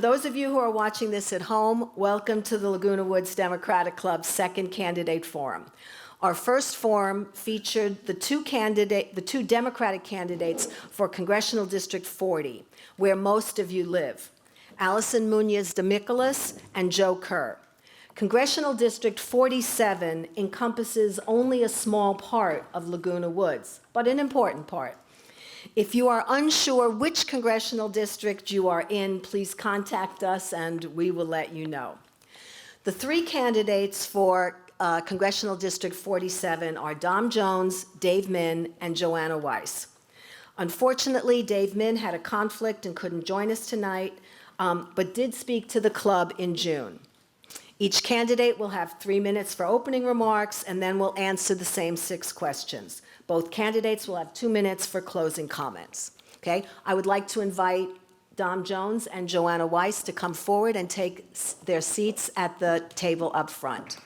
those of you who are watching this at home, welcome to the Laguna Woods Democratic Club's second candidate forum. Our first forum featured the two Democratic candidates for Congressional District 40, where most of you live, Allison Munoz de Michelis and Joe Kerr. Congressional District 47 encompasses only a small part of Laguna Woods, but an important part. If you are unsure which congressional district you are in, please contact us and we will let you know. The three candidates for Congressional District 47 are Dom Jones, Dave Min, and Joanna Weiss. Unfortunately, Dave Min had a conflict and couldn't join us tonight, but did speak to the club in June. Each candidate will have 3 minutes for opening remarks, and then we'll answer the same 6 questions. Both candidates will have 2 minutes for closing comments. Okay? I would like to invite Dom Jones and Joanna Weiss to come forward and take their seats at the table up front.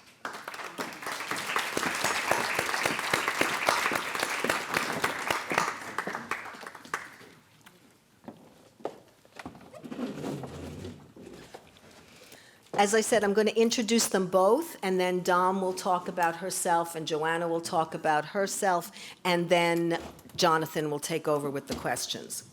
As I said, I'm going to introduce them both, and then Dom will talk about herself, and Joanna will talk about herself, and then Jonathan will take over with the questions.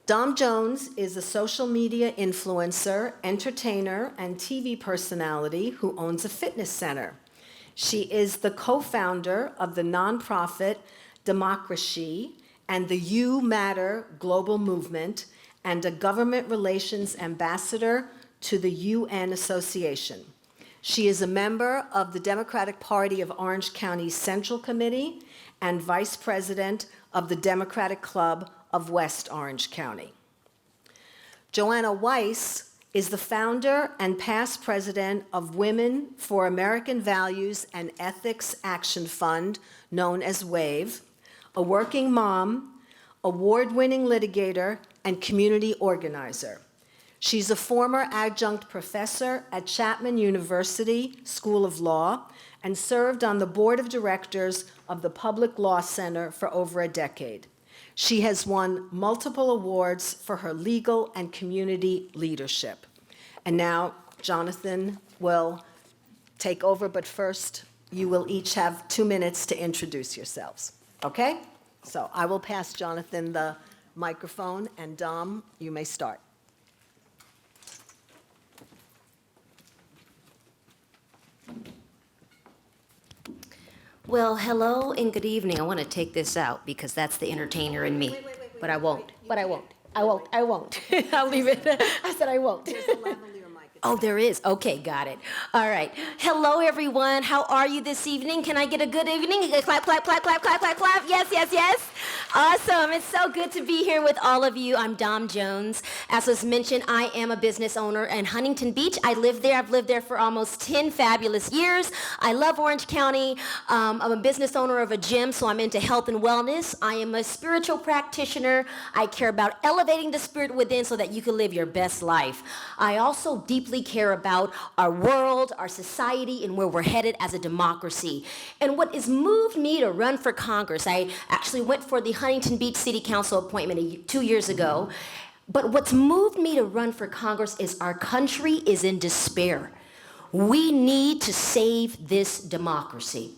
Dom Jones is a social media influencer, entertainer, and TV personality who owns a fitness center. She is the co-founder of the nonprofit Democracy and the You Matter global movement, and a government relations ambassador to the UN Association. She is a member of the Democratic Party of Orange County's Central Committee and vice president of the Democratic Club of West Orange County. Joanna Weiss is the founder and past president of Women for American Values and Ethics Action Fund, known as WAVE, a working mom, award-winning litigator, and community organizer. She's a former adjunct professor at Chapman University School of Law and served on the board of directors of the Public Law Center for over a decade. She has won multiple awards for her legal and community leadership. And now Jonathan will take over, but first you will each have 2 minutes to introduce yourselves. Okay? So I will pass Jonathan the microphone, and Dom, you may start. Well, hello and good evening. I want to take this out because that's the entertainer in me. Wait, but I won't. I won't. I'll leave it. I said I won't. There's a lavalier mic. Oh, there is? Okay, got it. All right. Hello, everyone. How are you this evening? Can I get a good evening? Clap, clap, clap, clap, clap, clap, clap. Yes, yes, yes. Awesome. It's so good to be here with all of you. I'm Dom Jones. As was mentioned, I am a business owner in Huntington Beach. I live there. I've lived there for almost 10 fabulous years. I love Orange County. I'm a business owner of a gym, so I'm into health and wellness. I am a spiritual practitioner. I care about elevating the spirit within so that you can live your best life. I also deeply care about our world, our society, and where we're headed as a democracy. And what has moved me to run for Congress, I actually went for the Huntington Beach City Council appointment 2 years ago, but what's moved me to run for Congress is our country is in despair. We need to save this democracy.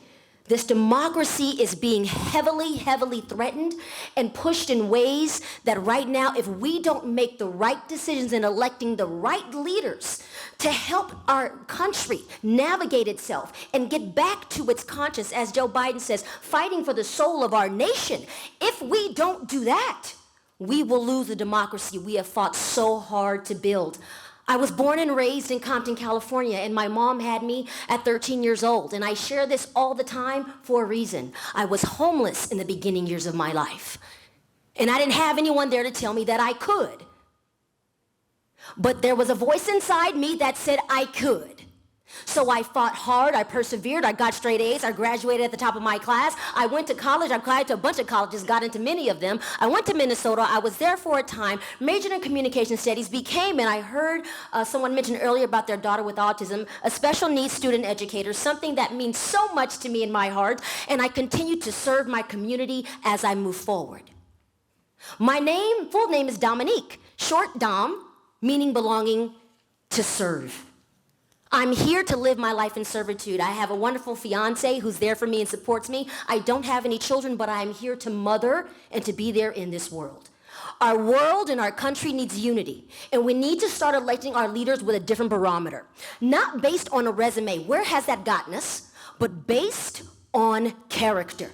This democracy is being heavily, heavily threatened and pushed in ways that right now, if we don't make the right decisions in electing the right leaders to help our country navigate itself and get back to its conscience, as Joe Biden says, fighting for the soul of our nation, if we don't do that, we will lose the democracy we have fought so hard to build. I was born and raised in Compton, California, and my mom had me at 13 years old. And I share this all the time for a reason. I was homeless in the beginning years of my life. And I didn't have anyone there to tell me that I could. But there was a voice inside me that said I could. So I fought hard, I persevered, I got straight A's, I graduated at the top of my class. I went to college, I applied to a bunch of colleges, got into many of them. I went to Minnesota, I was there for a time, majored in communication studies, became, and I heard someone mention earlier about their daughter with autism, a special needs student educator, something that means so much to me in my heart, and I continue to serve my community as I move forward. My full name is Dominique, short Dom, meaning belonging, to serve. I'm here to live my life in servitude. I have a wonderful fiance who's there for me and supports me. I don't have any children, but I'm here to mother and to be there in this world. Our world and our country needs unity, and we need to start electing our leaders with a different barometer. Not based on a resume, where has that gotten us, but based on character.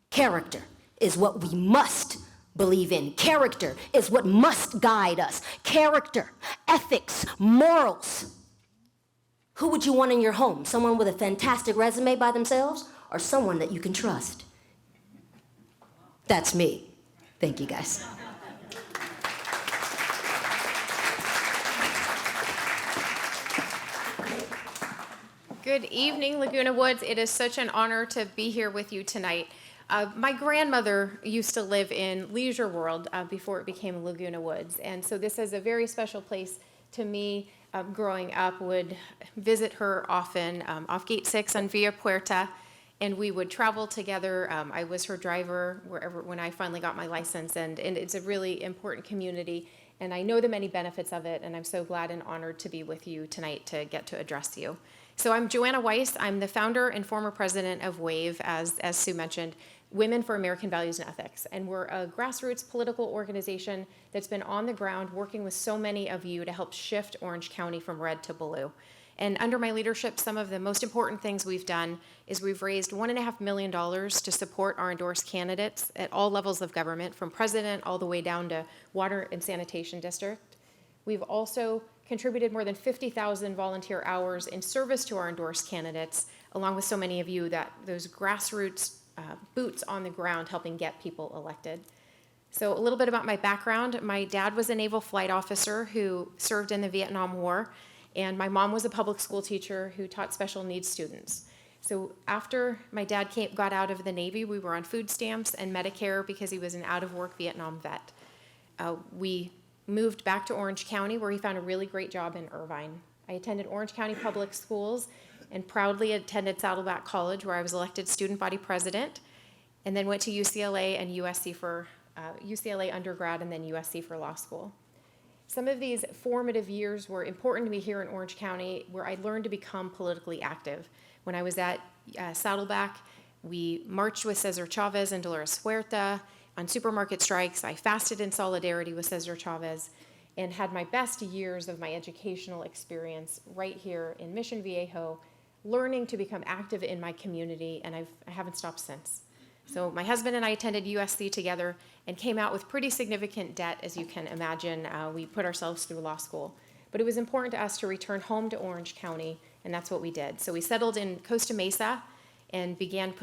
Character is what we must believe in. Character is what must guide us. Character, ethics, morals. Who would you want in your home? Someone with a fantastic resume by themselves, or someone that you can trust? That's me. Thank you, guys. Good evening, Laguna Woods. It is such an honor to be here with you tonight. My grandmother used to live in Leisure World before it became Laguna Woods, and so this is a very special place to me. Growing up, would visit her often off Gate 6 on Villa Puerta, and we would travel together. I was her driver when I finally got my license, and it's a really important community, and I know the many benefits of it, and I'm so glad and honored to be with you tonight to get to address you. So I'm Joanna Weiss. I'm the founder and former president of WAVE, as Sue mentioned, Women for American Values and Ethics. And we're a grassroots political organization that's been on the ground working with so many of you to help shift Orange County from red to blue. And under my leadership, some of the most important things we've done is we've raised $1.5 million to support our endorsed candidates at all levels of government, from president all the way down to water and sanitation district. We've also contributed more than 50,000 volunteer hours in service to our endorsed candidates, along with so many of you, that those grassroots boots on the ground helping get people elected. So a little bit about my background. My dad was a naval flight officer who served in the Vietnam War, and my mom was a public school teacher who taught special needs students. So after my dad got out of the Navy, we were on food stamps and Medicare because he was an out-of-work Vietnam vet. We moved back to Orange County, where he found a really great job in Irvine. I attended Orange County Public Schools and proudly attended Saddleback College, where I was elected student body president, and then went to UCLA and USC for UCLA undergrad and then USC for law school. Some of these formative years were important to me here in Orange County, where I learned to become politically active. When I was at Saddleback, we marched with Cesar Chavez and Dolores Huerta on supermarket strikes. I fasted in solidarity with Cesar Chavez and had my best years of my educational experience right here in Mission Viejo, learning to become active in my community, and I haven't stopped since. So my husband and I attended USC together and came out with pretty significant debt, as you can imagine. We put ourselves through law school. But it was important to us to return home to Orange County, and that's what we did. So we settled in Costa Mesa and began to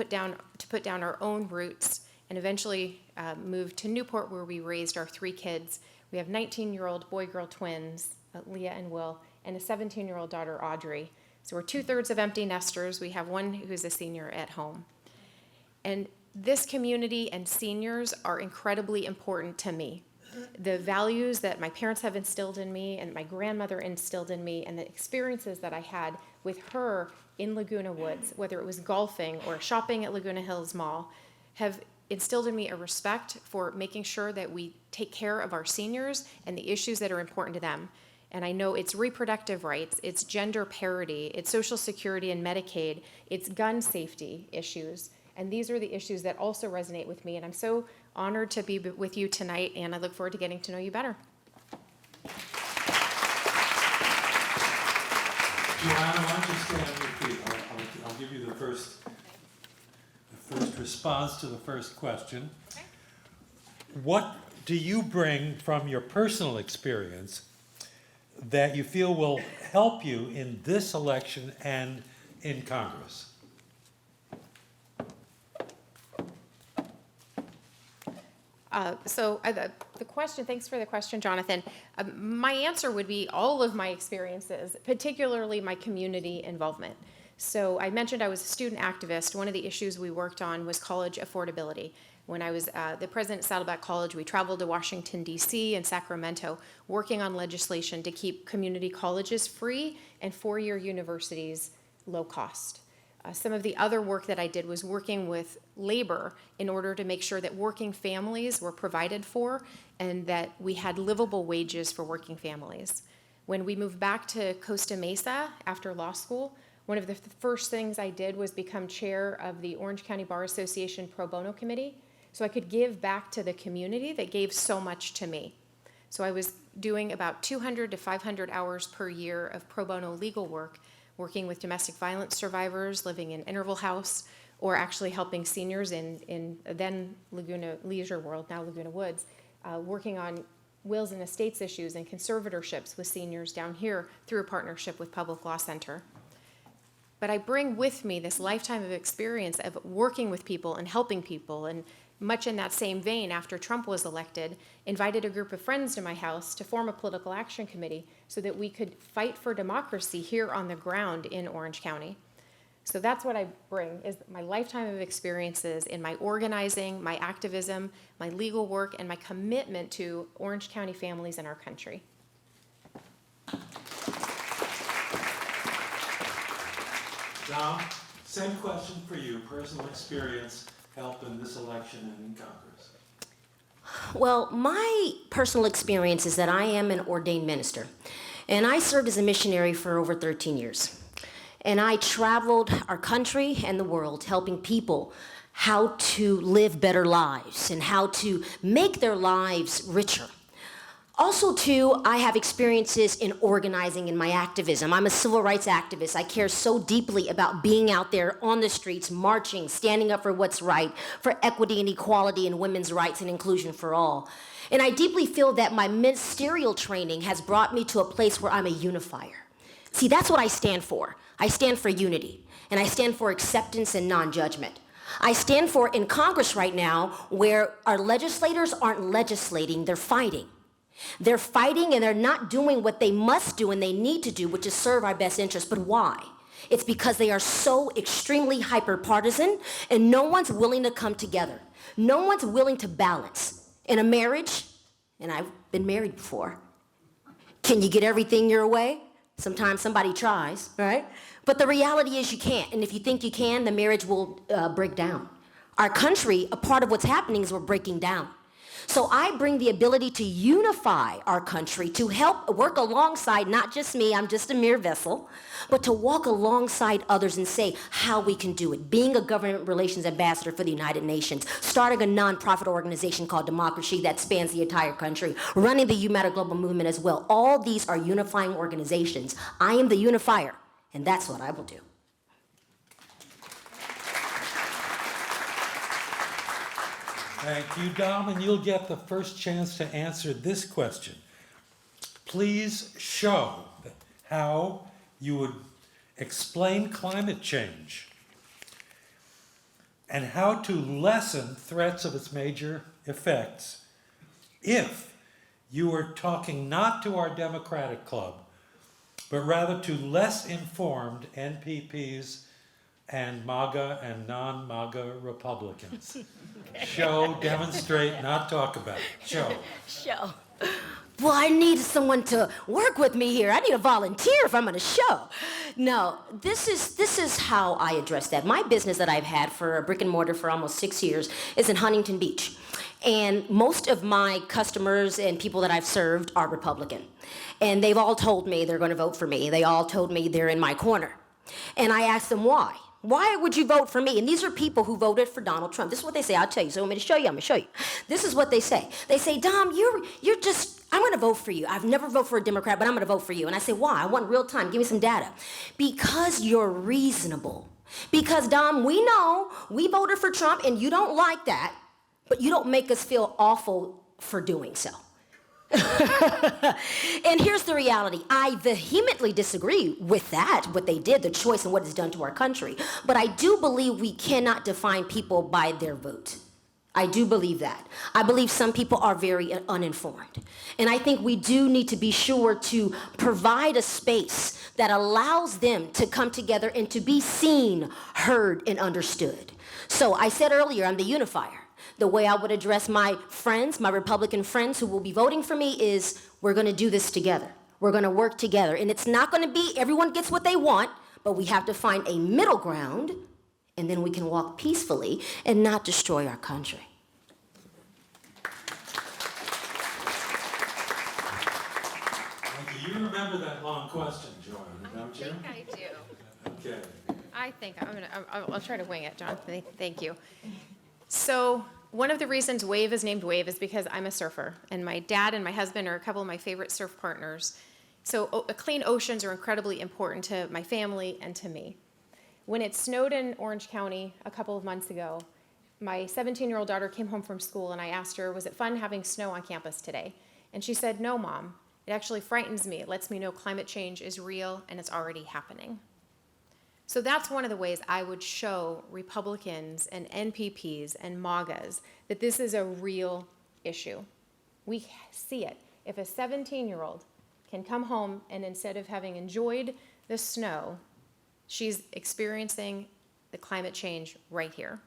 put down our own roots, and eventually moved to Newport, where we raised our 3 kids. We have 19-year-old boy-girl twins, Leah and Will, and a 17-year-old daughter, Audrey. So we're 2/3 of empty nesters. We have one who's a senior at home. And this community and seniors are incredibly important to me. The values that my parents have instilled in me and my grandmother instilled in me, and the experiences that I had with her in Laguna Woods, whether it was golfing or shopping at Laguna Hills Mall, have instilled in me a respect for making sure that we take care of our seniors and the issues that are important to them. And I know it's reproductive rights, it's gender parity, it's Social Security and Medicaid, it's gun safety issues. And these are the issues that also resonate with me. And I'm so honored to be with you tonight, and I look forward to getting to know you better. Joanna, why don't you stand on your feet? I'll give you the first response to the first question. Okay. What do you bring from your personal experience that you feel will help you in this election and in Congress? Thanks for the question, Jonathan. My answer would be all of my experiences, particularly my community involvement. So I mentioned I was a student activist. One of the issues we worked on was college affordability. When I was the president at Saddleback College, we traveled to Washington, D.C. and Sacramento, working on legislation to keep community colleges free and four-year universities low cost. Some of the other work that I did was working with labor in order to make sure that working families were provided for and that we had livable wages for working families. When we moved back to Costa Mesa after law school, one of the first things I did was become chair of the Orange County Bar Association Pro Bono Committee, so I could give back to the community that gave so much to me. So I was doing about 200 to 500 hours per year of pro bono legal work, working with domestic violence survivors living in Interval House, or actually helping seniors in then Laguna Leisure World, now Laguna Woods, working on wills and estates issues and conservatorships with seniors down here through a partnership with Public Law Center. But I bring with me this lifetime of experience of working with people and helping people, and much in that same vein, after Trump was elected, invited a group of friends to my house to form a political action committee so that we could fight for democracy here on the ground in Orange County. So that's what I bring, is my lifetime of experiences in my organizing, my activism, my legal work, and my commitment to Orange County families in our country. Dom, same question for you, personal experience help in this election and in Congress. Well, my personal experience is that I am an ordained minister, and I served as a missionary for over 13 years. And I traveled our country and the world helping people how to live better lives and how to make their lives richer. Also, too, I have experiences in organizing in my activism. I'm a civil rights activist. I care so deeply about being out there on the streets, marching, standing up for what's right, for equity and equality and women's rights and inclusion for all. And I deeply feel that my ministerial training has brought me to a place where I'm a unifier. See, that's what I stand for. I stand for unity, and I stand for acceptance and non-judgment. I stand for, in Congress right now, where our legislators aren't legislating, they're fighting. They're fighting and they're not doing what they must do and they need to do, which is serve our best interests. But why? It's because they are so extremely hyper-partisan and no one's willing to come together. No one's willing to balance. In a marriage, and I've been married before, can you get everything your way? Sometimes somebody tries, right? But the reality is you can't. And if you think you can, the marriage will break down. Our country, a part of what's happening is we're breaking down. So I bring the ability to unify our country, to help work alongside, not just me, I'm just a mere vessel, but to walk alongside others and say how we can do it. Being a government relations ambassador for the United Nations, starting a nonprofit organization called Democracy that spans the entire country, running the You Matter Global Movement as well. All these are unifying organizations. I am the unifier, and that's what I will do. Thank you, Dom, and you'll get the first chance to answer this question. Please show how you would explain climate change and how to lessen threats of its major effects if you were talking not to our Democratic club, but rather to less informed NPPs and MAGA and non-MAGA Republicans. Show, demonstrate, not talk about it. Show. Well, I need someone to work with me here. I need a volunteer if I'm going to show. No, this is how I address that. My business that I've had for a brick and mortar for almost 6 years is in Huntington Beach. And most of my customers and people that I've served are Republican. And they've all told me they're going to vote for me. They all told me they're in my corner. And I asked them why. Why would you vote for me? And these are people who voted for Donald Trump. This is what they say. I'll tell you. So I'm going to show you. I'm going to show you. This is what they say. They say, Dom, you're just, I'm going to vote for you. I've never voted for a Democrat, but I'm going to vote for you. And I say, why? I want real time. Give me some data. Because you're reasonable. Because, Dom, we know we voted for Trump and you don't like that, but you don't make us feel awful for doing so. And here's the reality. I vehemently disagree with that, what they did, the choice and what it's done to our country. But I do believe we cannot define people by their vote. I do believe that. I believe some people are very uninformed. And I think we do need to be sure to provide a space that allows them to come together and to be seen, heard, and understood. So I said earlier, I'm the unifier. The way I would address my friends, my Republican friends who will be voting for me is we're going to do this together. We're going to work together. And it's not going to be everyone gets what they want, but we have to find a middle ground, and then we can walk peacefully and not destroy our country. You remember that long question, Joanna, don't you? I do. Okay. I think I'll try to wing it, John. Thank you. So one of the reasons WAVE is named WAVE is because I'm a surfer, and my dad and my husband are a couple of my favorite surf partners. So clean oceans are incredibly important to my family and to me. When it snowed in Orange County a couple of months ago, my 17-year-old daughter came home from school, and I asked her, was it fun having snow on campus today? And she said, no, Mom. It actually frightens me. It lets me know climate change is real and it's already happening. So that's one of the ways I would show Republicans and NPPs and MAGAs that this is a real issue. We see it. If a 17-year-old can come home and instead of having enjoyed the snow, she's experiencing the climate change right here.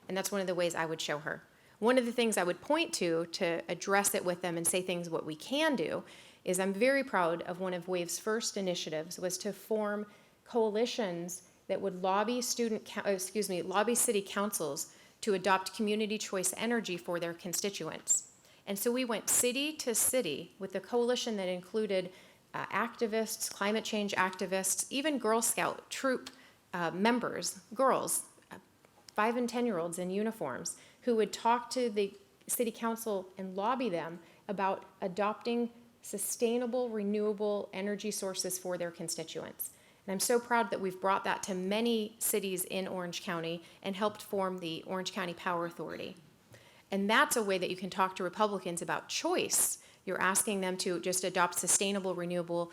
And that's one of the ways I would show her. One of the things I would point to address it with them and say things what we can do is I'm very proud of one of WAVE's first initiatives was to form coalitions that would lobby lobby city councils to adopt community choice energy for their constituents. And so we went city to city with a coalition that included activists, climate change activists, even Girl Scout troop members, girls, 5 and 10-year-olds in uniforms, who would talk to the city council and lobby them about adopting sustainable, renewable energy sources for their constituents. And I'm so proud that we've brought that to many cities in Orange County and helped form the Orange County Power Authority. And that's a way that you can talk to Republicans about choice. You're asking them to just adopt sustainable, renewable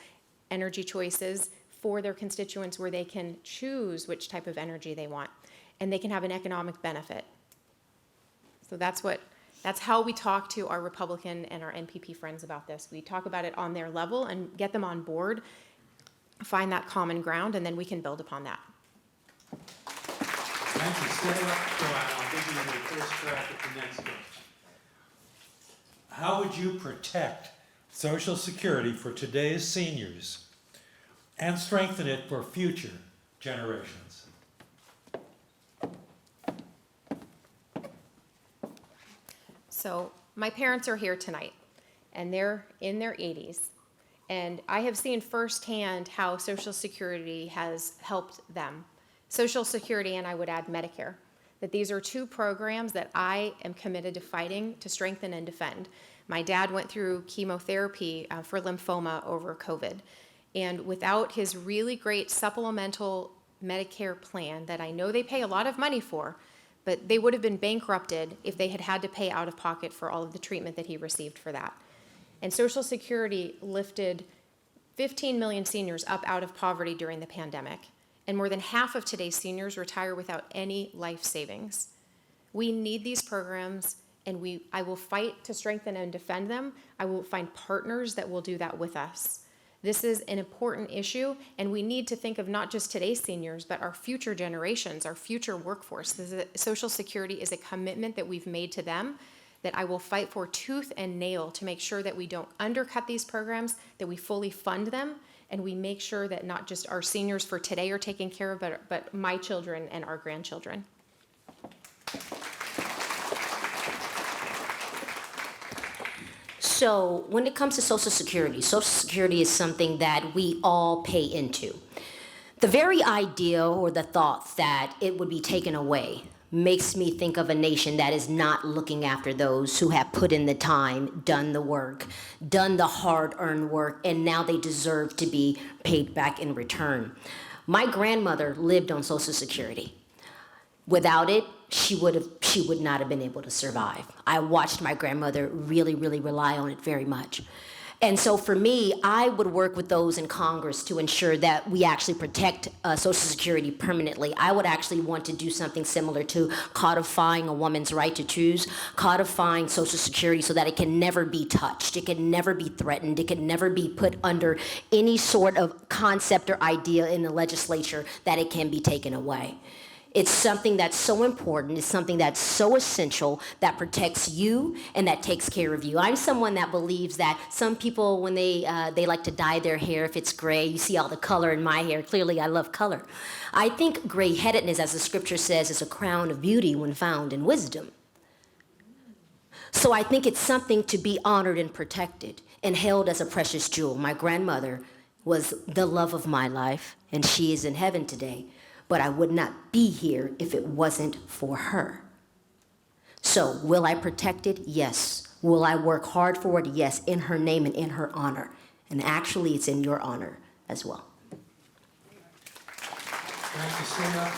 energy choices for their constituents where they can choose which type of energy they want, and they can have an economic benefit. So that's how we talk to our Republican and our NPP friends about this. We talk about it on their level and get them on board, find that common ground, and then we can build upon that. Thank you. Stay up, Joanna. I'll give you the first crack at the next question. How would you protect Social Security for today's seniors and strengthen it for future generations? So my parents are here tonight, and they're in their 80s. And I have seen firsthand how Social Security has helped them. Social Security, and I would add Medicare, that these are two programs that I am committed to fighting to strengthen and defend. My dad went through chemotherapy for lymphoma over COVID. And without his really great supplemental Medicare plan that I know they pay a lot of money for, but they would have been bankrupted if they had had to pay out of pocket for all of the treatment that he received for that. And Social Security lifted 15 million seniors up out of poverty during the pandemic. And more than half of today's seniors retire without any life savings. We need these programs, and I will fight to strengthen and defend them. I will find partners that will do that with us. This is an important issue, and we need to think of not just today's seniors, but our future generations, our future workforce. Social Security is a commitment that we've made to them that I will fight for tooth and nail to make sure that we don't undercut these programs, that we fully fund them, and we make sure that not just our seniors for today are taken care of, but my children and our grandchildren. So when it comes to Social Security is something that we all pay into. The very idea or the thought that it would be taken away makes me think of a nation that is not looking after those who have put in the time, done the work, done the hard-earned work, and now they deserve to be paid back in return. My grandmother lived on Social Security. Without it, she would not have been able to survive. I watched my grandmother really, really rely on it very much. And so for me, I would work with those in Congress to ensure that we actually protect Social Security permanently. I would actually want to do something similar to codifying a woman's right to choose, codifying Social Security so that it can never be touched, it can never be threatened, it can never be put under any sort of concept or idea in the legislature that it can be taken away. It's something that's so important. It's something that's so essential that protects you and that takes care of you. I'm someone that believes that some people, when they like to dye their hair, if it's gray, you see all the color in my hair. Clearly, I love color. I think gray-headedness, as the scripture says, is a crown of beauty when found in wisdom. So I think it's something to be honored and protected and held as a precious jewel. My grandmother was the love of my life, and she is in heaven today. But I would not be here if it wasn't for her. So will I protect it? Yes. Will I work hard for it? Yes, in her name and in her honor. And actually, it's in your honor as well. Thank you so much.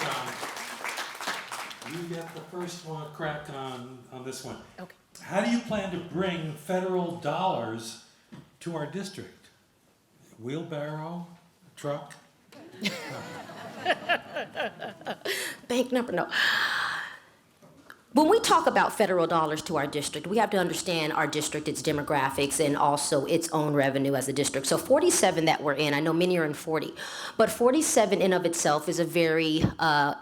You get the first one crack on this one. Okay. How do you plan to bring federal dollars to our district? Wheelbarrow, truck? Bank number, no. When we talk about federal dollars to our district, we have to understand our district, its demographics, and also its own revenue as a district. So 47 that we're in, I know many are in 40, but 47 in of itself is a very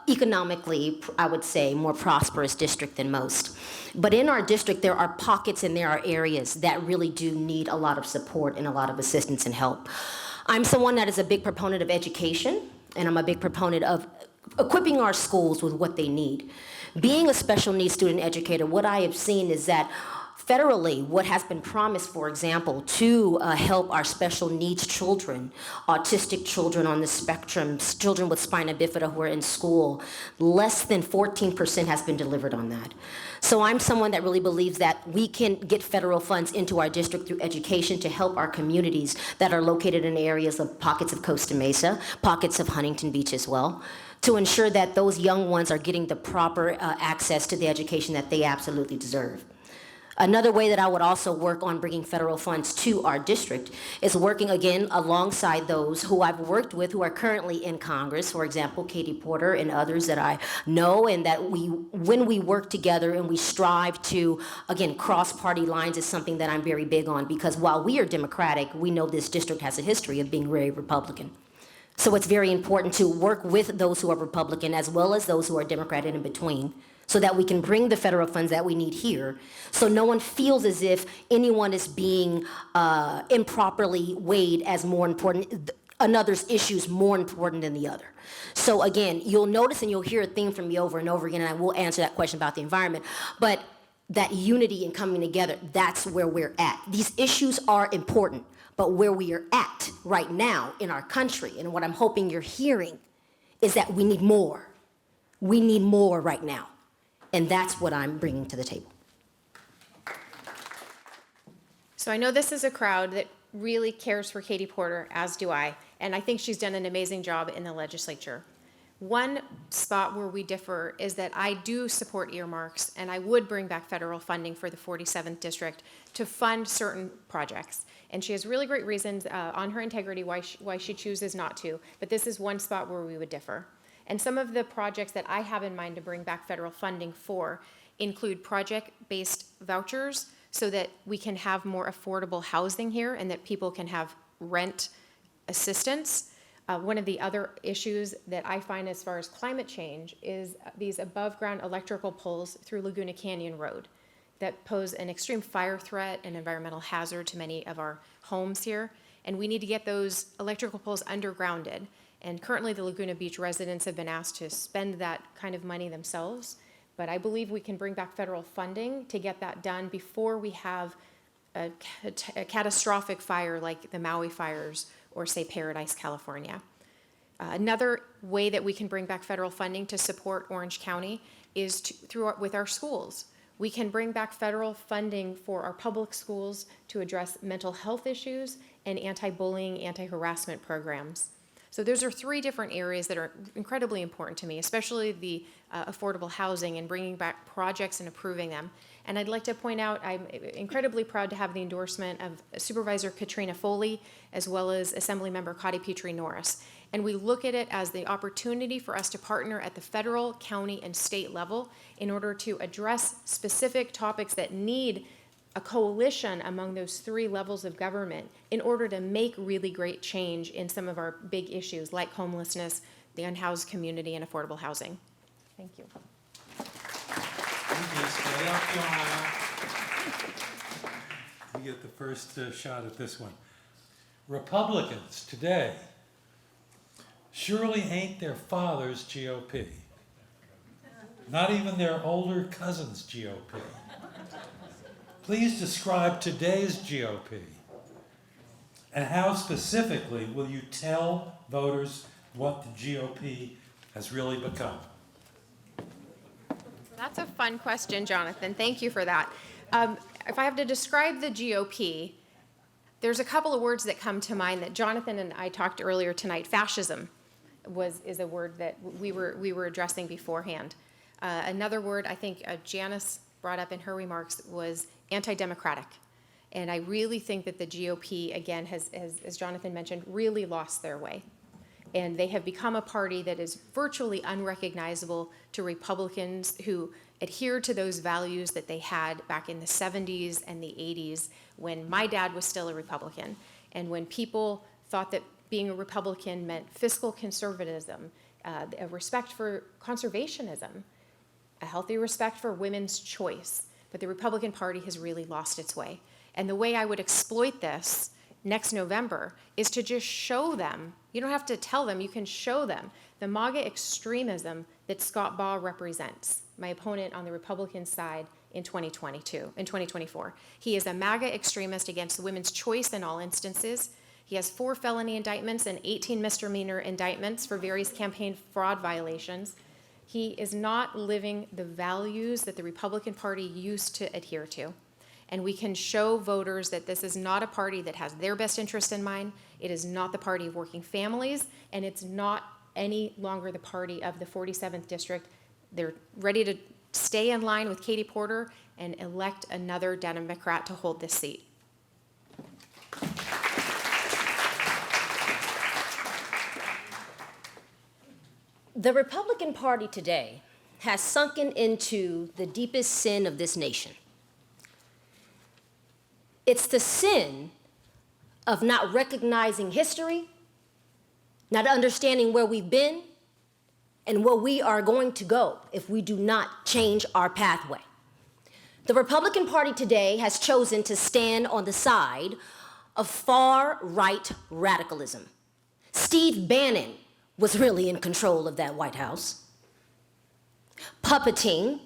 economically, I would say, more prosperous district than most. But in our district, there are pockets and there are areas that really do need a lot of support and a lot of assistance and help. I'm someone that is a big proponent of education, and I'm a big proponent of equipping our schools with what they need. Being a special needs student educator, what I have seen is that federally, what has been promised, for example, to help our special needs children, autistic children on the spectrum, children with spina bifida who are in school, less than 14% has been delivered on that. So I'm someone that really believes that we can get federal funds into our district through education to help our communities that are located in areas of pockets of Costa Mesa, pockets of Huntington Beach as well, to ensure that those young ones are getting the proper access to the education that they absolutely deserve. Another way that I would also work on bringing federal funds to our district is working, again, alongside those who I've worked with who are currently in Congress, for example, Katie Porter and others that I know, and that when we work together and we strive to, again, cross party lines is something that I'm very big on, because while we are Democratic, we know this district has a history of being very Republican. So it's very important to work with those who are Republican as well as those who are Democrat and in between, so that we can bring the federal funds that we need here, so no one feels as if anyone is being improperly weighed as more important, another's issues more important than the other. So again, you'll notice and you'll hear a theme from me over and over again, and I will answer that question about the environment, but that unity and coming together, that's where we're at. These issues are important, but where we are at right now in our country, and what I'm hoping you're hearing, is that we need more. We need more right now. And that's what I'm bringing to the table. So I know this is a crowd that really cares for Katie Porter, as do I, and I think she's done an amazing job in the legislature. One spot where we differ is that I do support earmarks, and I would bring back federal funding for the 47th district to fund certain projects. And she has really great reasons on her integrity why she chooses not to, but this is one spot where we would differ. And some of the projects that I have in mind to bring back federal funding for include project-based vouchers so that we can have more affordable housing here and that people can have rent assistance. One of the other issues that I find as far as climate change is these above-ground electrical poles through Laguna Canyon Road that pose an extreme fire threat and environmental hazard to many of our homes here. And we need to get those electrical poles undergrounded. And currently the Laguna Beach residents have been asked to spend that kind of money themselves. But I believe we can bring back federal funding to get that done before we have a catastrophic fire like the Maui fires or, say, Paradise, California. Another way that we can bring back federal funding to support Orange County is with our schools. We can bring back federal funding for our public schools to address mental health issues and anti-bullying, anti-harassment programs. So those are three different areas that are incredibly important to me, especially the affordable housing and bringing back projects and approving them. And I'd like to point out, I'm incredibly proud to have the endorsement of Supervisor Katrina Foley, as well as Assemblymember Cotty Petrie Norris. And we look at it as the opportunity for us to partner at the federal, county, and state level in order to address specific topics that need a coalition among those three levels of government in order to make really great change in some of our big issues like homelessness, the unhoused community, and affordable housing. Thank you. Thank you. Stay up, Joanna. You get the first shot at this one. Republicans today surely ain't their father's GOP. Not even their older cousin's GOP. Please describe today's GOP. And how specifically will you tell voters what the GOP has really become? That's a fun question, Jonathan. Thank you for that. If I have to describe the GOP, there's a couple of words that come to mind that Jonathan and I talked earlier tonight. Fascism is a word that we were addressing beforehand. Another word I think Janice brought up in her remarks was anti-democratic. And I really think that the GOP, again, has, as Jonathan mentioned, really lost their way. And they have become a party that is virtually unrecognizable to Republicans who adhere to those values that they had back in the 70s and the 80s when my dad was still a Republican. And when people thought that being a Republican meant fiscal conservatism, a respect for conservationism, a healthy respect for women's choice. But the Republican Party has really lost its way. And the way I would exploit this next November is to just show them, you don't have to tell them, you can show them the MAGA extremism that Scott Baugh represents, my opponent on the Republican side in 2024. He is a MAGA extremist against women's choice in all instances. He has 4 felony indictments and 18 misdemeanor indictments for various campaign fraud violations. He is not living the values that the Republican Party used to adhere to. And we can show voters that this is not a party that has their best interest in mind. It is not the party of working families, and it's not any longer the party of the 47th District. They're ready to stay in line with Katie Porter and elect another Democrat to hold this seat. The Republican Party today has sunken into the deepest sin of this nation. It's the sin of not recognizing history, not understanding where we've been, and where we are going to go if we do not change our pathway. The Republican Party today has chosen to stand on the side of far-right radicalism. Steve Bannon was really in control of that White House. Puppeting.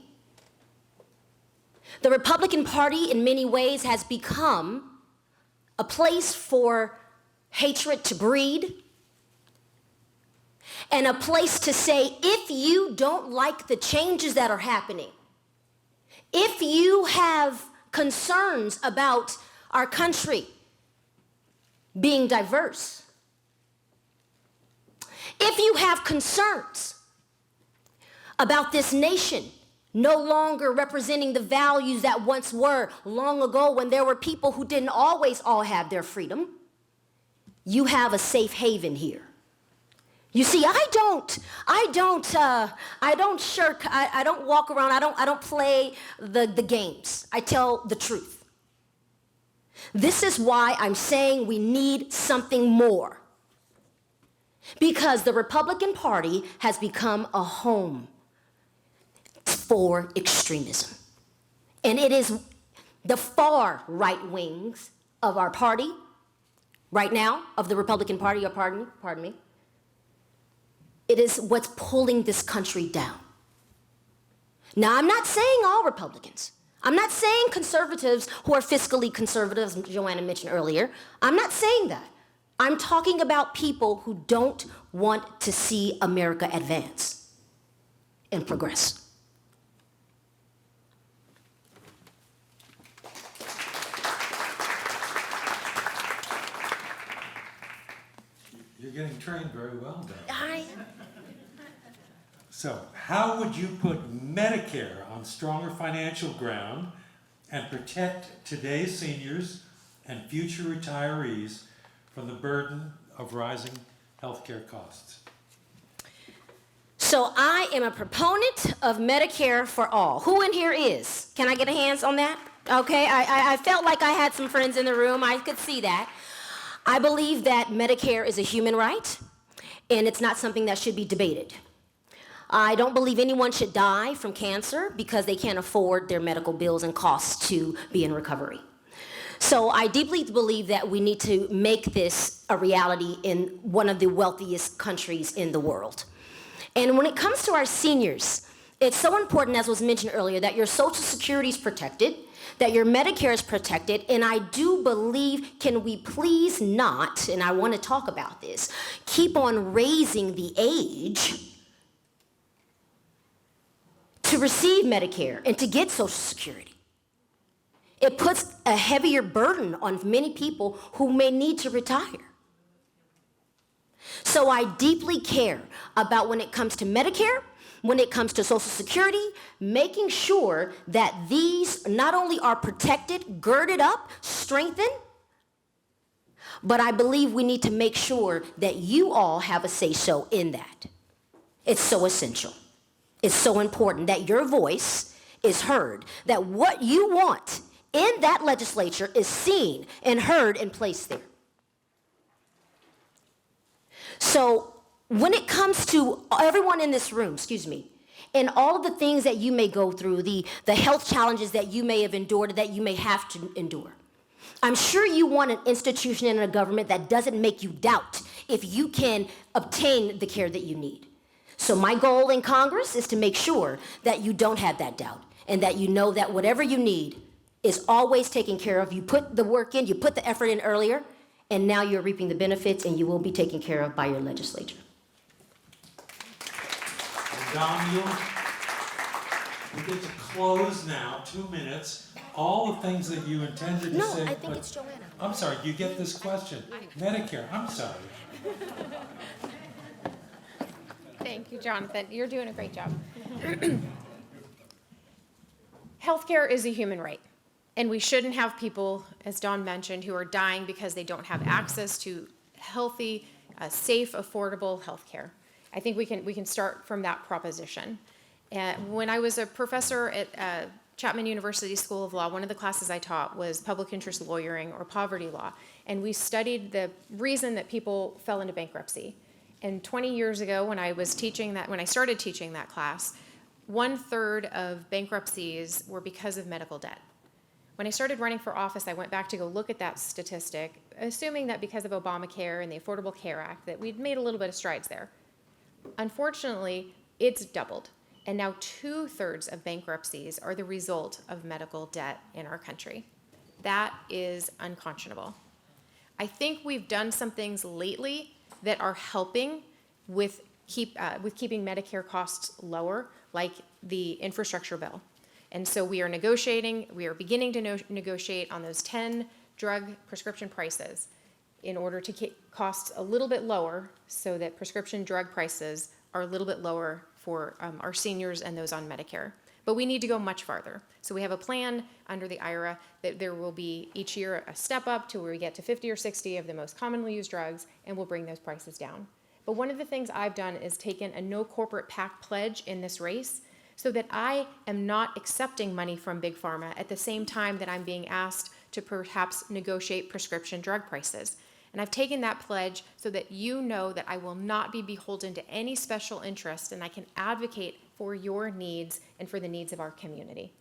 The Republican Party, in many ways, has become a place for hatred to breed and a place to say, if you don't like the changes that are happening, if you have concerns about our country being diverse, if you have concerns about this nation no longer representing the values that once were long ago when there were people who didn't always all have their freedom, you have a safe haven here. You see, I don't shirk, I don't walk around, I don't play the games. I tell the truth. This is why I'm saying we need something more. Because the Republican Party has become a home for extremism. And it is the far right wings of our party, right now, of the Republican Party, or pardon me, it is what's pulling this country down. Now, I'm not saying all Republicans. I'm not saying conservatives who are fiscally conservative, as Joanna mentioned earlier. I'm not saying that. I'm talking about people who don't want to see America advance and progress. You're getting trained very well, Deb. So, how would you put Medicare on stronger financial ground and protect today's seniors and future retirees from the burden of rising healthcare costs? So I am a proponent of Medicare for all. Who in here is? Can I get a hands on that? Okay, I felt like I had some friends in the room. I could see that. I believe that Medicare is a human right, and it's not something that should be debated. I don't believe anyone should die from cancer because they can't afford their medical bills and costs to be in recovery. So I deeply believe that we need to make this a reality in one of the wealthiest countries in the world. And when it comes to our seniors, it's so important, as was mentioned earlier, that your Social Security is protected, that your Medicare is protected, and I do believe, can we please not, and I want to talk about this, keep on raising the age to receive Medicare and to get Social Security. It puts a heavier burden on many people who may need to retire. So I deeply care about when it comes to Medicare, when it comes to Social Security, making sure that these not only are protected, girded up, strengthened, but I believe we need to make sure that you all have a say-so in that. It's so essential. It's so important that your voice is heard, that what you want in that legislature is seen and heard and placed there. So when it comes to everyone in this room, and all of the things that you may go through, the health challenges that you may have endured, that you may have to endure, I'm sure you want an institution and a government that doesn't make you doubt if you can obtain the care that you need. So my goal in Congress is to make sure that you don't have that doubt and that you know that whatever you need is always taken care of. You put the work in, you put the effort in earlier, and now you're reaping the benefits and you will be taken care of by your legislature. And Dom, you get to close now, 2 minutes, all the things that you intended to say. No, I think it's Joanna. I'm sorry, you get this question. Medicare, I'm sorry. Thank you, Jonathan. You're doing a great job. Healthcare is a human right, and we shouldn't have people, as Dawn mentioned, who are dying because they don't have access to healthy, safe, affordable healthcare. I think we can start from that proposition. When I was a professor at Chapman University School of Law, one of the classes I taught was public interest lawyering or poverty law, and we studied the reason that people fell into bankruptcy. And 20 years ago, when I started teaching that class, 1/3 of bankruptcies were because of medical debt. When I started running for office, I went back to go look at that statistic, assuming that because of Obamacare and the Affordable Care Act, that we'd made a little bit of strides there. Unfortunately, it's doubled, and now 2/3 of bankruptcies are the result of medical debt in our country. That is unconscionable. I think we've done some things lately that are helping with keeping Medicare costs lower, like the infrastructure bill. And so we are beginning to negotiate on those 10 drug prescription prices in order to keep costs a little bit lower so that prescription drug prices are a little bit lower for our seniors and those on Medicare. But we need to go much farther. So we have a plan under the IRA that there will be each year a step up to where we get to 50 or 60 of the most commonly used drugs, and we'll bring those prices down. But one of the things I've done is taken a no corporate PAC pledge in this race so that I am not accepting money from Big Pharma at the same time that I'm being asked to perhaps negotiate prescription drug prices. And I've taken that pledge so that you know that I will not be beholden to any special interest, and I can advocate for your needs and for the needs of our community.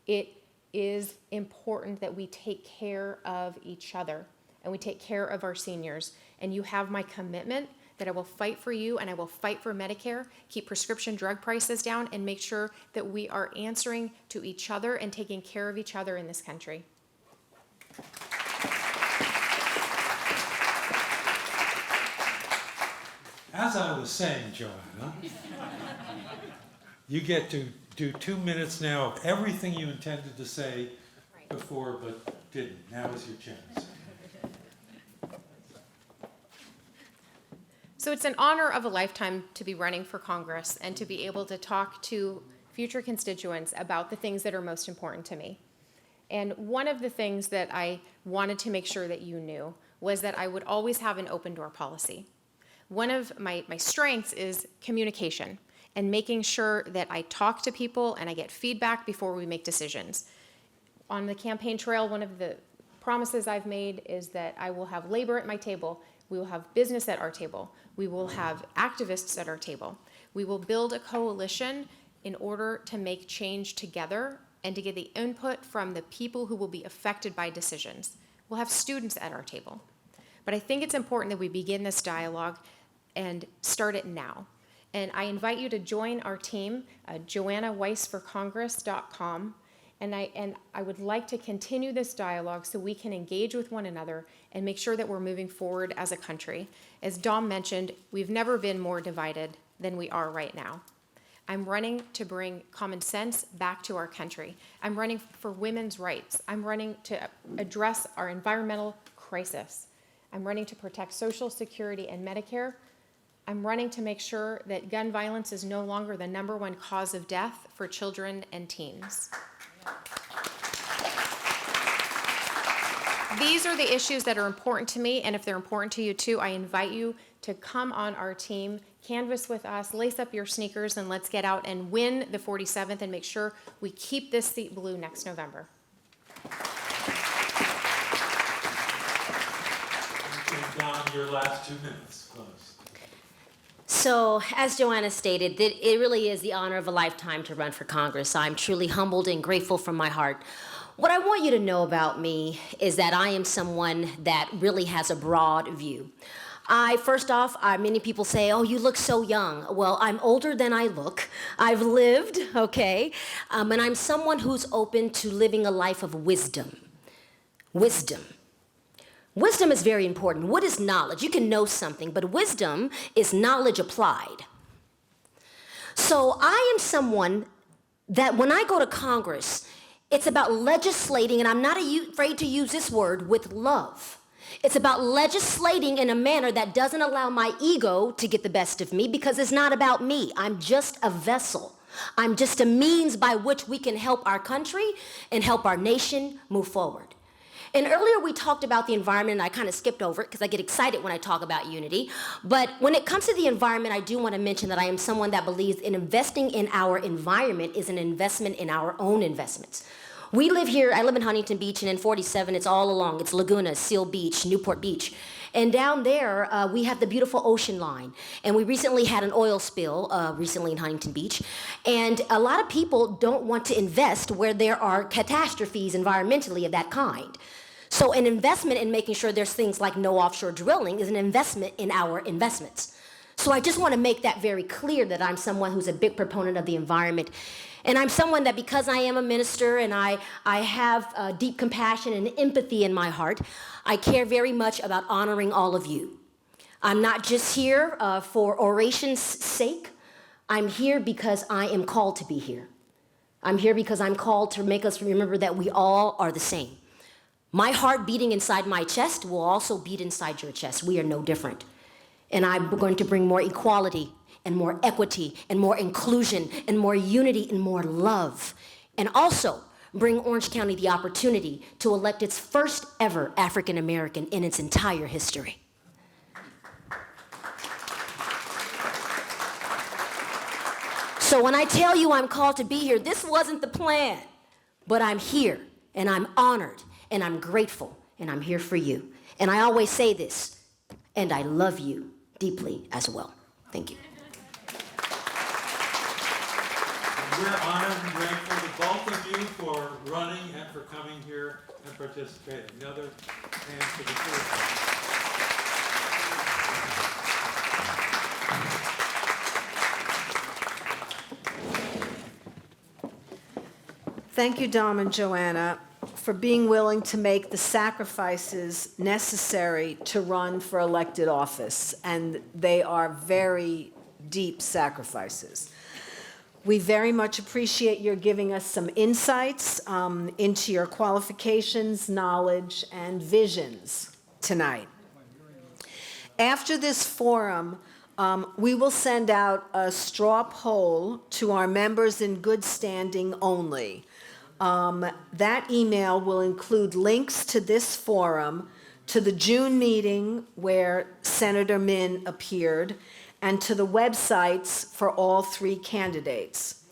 It is important that we take care of each other and we take care of our seniors. And you have my commitment that I will fight for you and I will fight for Medicare, keep prescription drug prices down, and make sure that we are answering to each other and taking care of each other in this country. As I was saying, Joanna, you get to do 2 minutes now of everything you intended to say before but didn't. Now is your chance. So it's an honor of a lifetime to be running for Congress and to be able to talk to future constituents about the things that are most important to me. And one of the things that I wanted to make sure that you knew was that I would always have an open door policy. One of my strengths is communication and making sure that I talk to people and I get feedback before we make decisions. On the campaign trail, one of the promises I've made is that I will have labor at my table We will have business at our table. We will have activists at our table. We will build a coalition in order to make change together and to get the input from the people who will be affected by decisions. We'll have students at our table. But I think it's important that we begin this dialogue and start it now. And I invite you to join our team, JoannaWeissForCongress.com. And I would like to continue this dialogue so we can engage with one another and make sure that we're moving forward as a country. As Dom mentioned, we've never been more divided than we are right now. I'm running to bring common sense back to our country. I'm running for women's rights. I'm running to address our environmental crisis. I'm running to protect Social Security and Medicare. I'm running to make sure that gun violence is no longer the #1 cause of death for children and teens. These are the issues that are important to me, and if they're important to you too, I invite you to come on our team, canvass with us, lace up your sneakers, and let's get out and win the 47th and make sure we keep this seat blue next November. Okay, Don, your last 2 minutes, close. So, as Joanna stated, it really is the honor of a lifetime to run for Congress. I'm truly humbled and grateful from my heart. What I want you to know about me is that I am someone that really has a broad view. First off, many people say, oh, you look so young. Well, I'm older than I look. I've lived, okay? And I'm someone who's open to living a life of wisdom. Wisdom. Wisdom is very important. What is knowledge? You can know something, but wisdom is knowledge applied. So I am someone that when I go to Congress, it's about legislating, and I'm not afraid to use this word, with love. It's about legislating in a manner that doesn't allow my ego to get the best of me, because it's not about me. I'm just a vessel. I'm just a means by which we can help our country and help our nation move forward. And earlier we talked about the environment, and I kind of skipped over it because I get excited when I talk about unity. But when it comes to the environment, I do want to mention that I am someone that believes in investing in our environment is an investment in our own investments. We live here, I live in Huntington Beach, and in 47, it's all along. It's Laguna, Seal Beach, Newport Beach. And down there, we have the beautiful ocean line. And we recently had an oil spill recently in Huntington Beach. And a lot of people don't want to invest where there are catastrophes environmentally of that kind. So an investment in making sure there's things like no offshore drilling is an investment in our investments. So I just want to make that very clear that I'm someone who's a big proponent of the environment. And I'm someone that, because I am a minister and I have deep compassion and empathy in my heart, I care very much about honoring all of you. I'm not just here for oration's sake. I'm here because I am called to be here. I'm here because I'm called to make us remember that we all are the same. My heart beating inside my chest will also beat inside your chest. We are no different. And I'm going to bring more equality and more equity and more inclusion and more unity and more love. And also bring Orange County the opportunity to elect its first ever African American in its entire history. So when I tell you I'm called to be here, this wasn't the plan, but I'm here and I'm honored and I'm grateful and I'm here for you. And I always say this, and I love you deeply as well. Thank you. We're honored and grateful to both of you for running and for coming here and participating. Another hand for the two. Thank you, Dom and Joanna, for being willing to make the sacrifices necessary to run for elected office. And they are very deep sacrifices. We very much appreciate your giving us some insights into your qualifications, knowledge, and visions tonight. After this forum, we will send out a straw poll to our members in good standing only. That email will include links to this forum, to the June meeting where Senator Min appeared, and to the websites for all three candidates.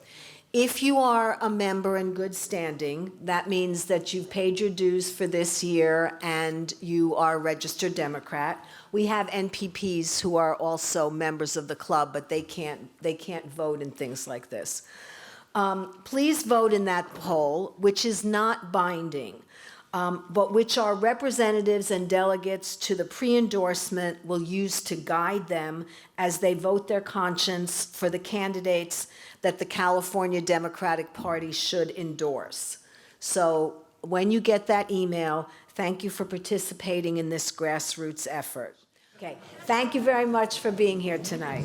If you are a member in good standing, that means that you've paid your dues for this year and you are a registered Democrat. We have NPPs who are also members of the club, but they can't vote in things like this. Please vote in that poll, which is not binding, but which our representatives and delegates to the pre-endorsement will use to guide them as they vote their conscience for the candidates that the California Democratic Party should endorse. So when you get that email, thank you for participating in this grassroots effort. Okay, thank you very much for being here tonight.